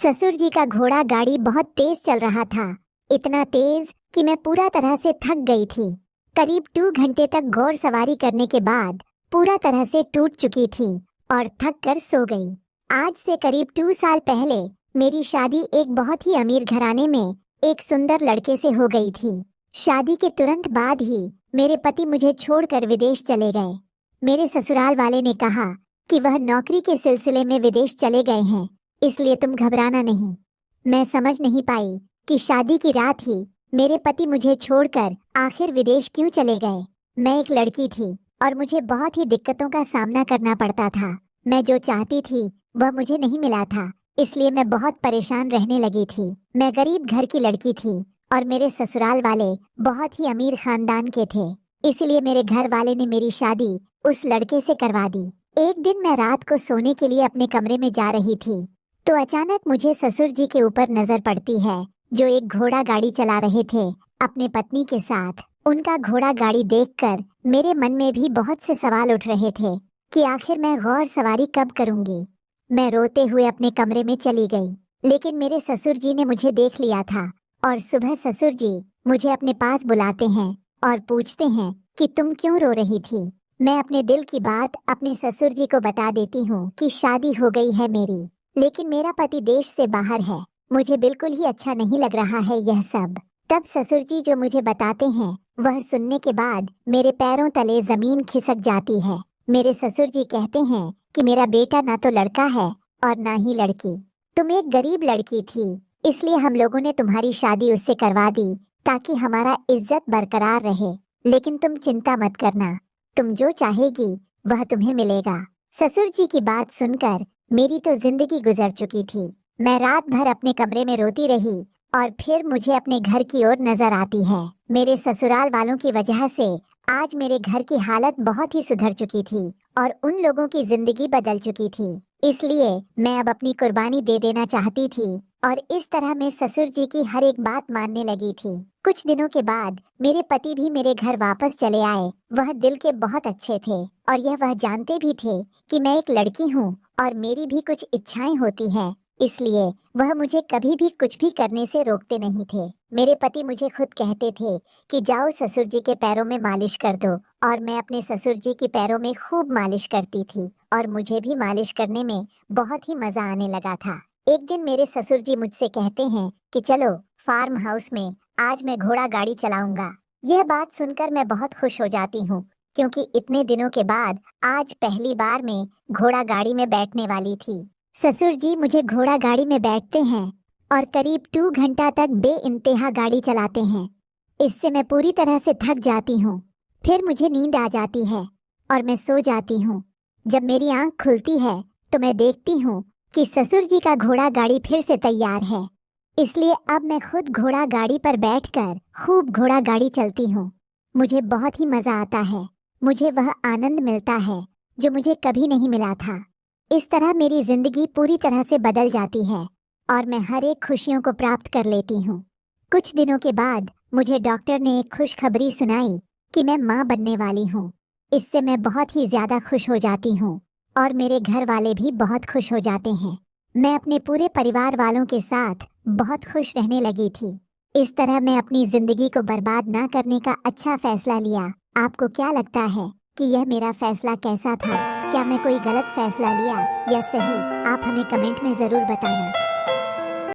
ससुर जी का घोड़ा गाड़ी बहुत तेज चल रहा था। इतना तेज कि मैं पूरा तरह से थक गई थी। करीब 2 घंटे तक घोड़ सवारी करने के बाद पूरा तरह से टूट चुकी थी और थक कर सो गई। आज से करीब 2 साल पहले मेरी शादी एक बहुत ही अमीर घराने में एक सुंदर लड़के से हो गई थी। शादी के तुरंत बाद ही मेरे पति मुझे छोड़कर विदेश चले गए। मेरे ससुराल वाले ने कहा कि वह नौकरी के सिलसिले में विदेश चले गए हैं, इसलिए तुम घबराना नहीं। मैं समझ नहीं पाई कि शादी की रात ही मेरे पति मुझे छोड़कर आखिर विदेश क्यों चले गए। मैं एक लड़की थी और मुझे बहुत ही दिक्कतों का सामना करना पड़ता था। मैं जो चाहती थी वह मुझे नहीं मिला था, इसलिए मैं बहुत परेशान रहने लगी थी। मैं गरीब घर की लड़की थी और मेरे ससुराल वाले बहुत ही अमीर खानदान के थे, इसलिए मेरे घर वाले ने मेरी शादी उस लड़के से करवा दी। एक दिन मैं रात को सोने के लिए अपने कमरे में जा रही थी तो अचानक मुझे ससुर जी के ऊपर नजर पड़ती है, जो एक घोड़ा गाड़ी चला रहे थे अपने पत्नी के साथ। उनका घोड़ा गाड़ी देखकर मेरे मन में भी बहुत से सवाल उठ रहे थे कि आखिर मैं घोड़ सवारी कब करूंगी। मैं रोते हुए अपने कमरे में चली गई, लेकिन मेरे ससुर जी ने मुझे देख लिया था और सुबह ससुर जी मुझे अपने पास बुलाते हैं और पूछते हैं कि तुम क्यों रो रही थी। मैं अपने दिल की बात अपने ससुर जी को बता देती हूँ कि शादी हो गई है मेरी, लेकिन मेरा पति देश से बाहर है। मुझे बिल्कुल ही अच्छा नहीं लग रहा है यह सब। तब ससुर जी जो मुझे बताते हैं वह सुनने के बाद मेरे पैरों तले जमीन खिसक जाती है। मेरे ससुर जी कहते हैं कि मेरा बेटा ना तो लड़का है और ना ही लड़की। तुम एक गरीब लड़की थी, इसलिए हम लोगों ने तुम्हारी शादी उससे करवा दी ताकि हमारा इज्जत बरकरार रहे। लेकिन तुम चिंता मत करना, तुम जो चाहेगी वह तुम्हें मिलेगा। ससुर जी की बात सुनकर मेरी तो जिंदगी गुजर चुकी थी। मैं रात भर अपने कमरे में रोती रही और फिर मुझे अपने घर की ओर नजर आती है। मेरे ससुराल वालों की वजह से आज मेरे घर की हालत बहुत ही सुधर चुकी थी और उन लोगों की जिंदगी बदल चुकी थी। इसलिए मैं अब अपनी कुर्बानी दे देना चाहती थी और इस तरह मैं ससुर जी की हर एक बात मानने लगी थी। कुछ दिनों के बाद मेरे पति भी मेरे घर वापस चले आए। वह दिल के बहुत अच्छे थे और यह वह जानते भी थे कि मैं एक लड़की हूँ और मेरी भी कुछ इच्छाएं होती हैं, इसलिए वह मुझे कभी भी कुछ भी करने से रोकते नहीं थे। मेरे पति मुझे खुद कहते थे कि जाओ ससुर जी के पैरों में मालिश कर दो, और मैं अपने ससुर जी के पैरों में खूब मालिश करती थी और मुझे भी मालिश करने में बहुत ही मजा आने लगा था। एक दिन मेरे ससुर जी मुझसे कहते हैं कि चलो फार्म हाउस में, आज मैं घोड़ा गाड़ी चलाऊंगा। यह बात सुनकर मैं बहुत खुश हो जाती हूँ, क्योंकि इतने दिनों के बाद आज पहली बार मैं घोड़ा गाड़ी में बैठने वाली थी। ससुर जी मुझे घोड़ा गाड़ी में बैठते हैं और करीब 2 घंटा तक बेइंतहा गाड़ी चलाते हैं। इससे मैं पूरी तरह से थक जाती हूँ। फिर मुझे नींद आ जाती है और मैं सो जाती हूँ। जब मेरी आंख खुलती है तो मैं देखती हूँ कि ससुर जी का घोड़ा गाड़ी फिर से तैयार है। इसलिए अब मैं खुद घोड़ा गाड़ी पर बैठकर खूब घोड़ा गाड़ी चलती हूँ। मुझे बहुत ही मजा आता है। मुझे वह आनंद मिलता है जो मुझे कभी नहीं मिला था। इस तरह मेरी जिंदगी पूरी तरह से बदल जाती है और मैं हर एक खुशियों को प्राप्त कर लेती हूँ। कुछ दिनों के बाद मुझे डॉक्टर ने एक खुशखबरी सुनाई कि मैं माँ बनने वाली हूँ। इससे मैं बहुत ही ज्यादा खुश हो जाती हूँ और मेरे घर वाले भी बहुत खुश हो जाते हैं। मैं अपने पूरे परिवार वालों के साथ बहुत खुश रहने लगी थी। इस तरह मैं अपनी जिंदगी को बर्बाद ना करने का अच्छा फैसला लिया। आपको क्या लगता है कि यह मेरा फैसला कैसा था? क्या मैं कोई गलत फैसला लिया या सही? आप हमें कमेंट में जरूर बताना।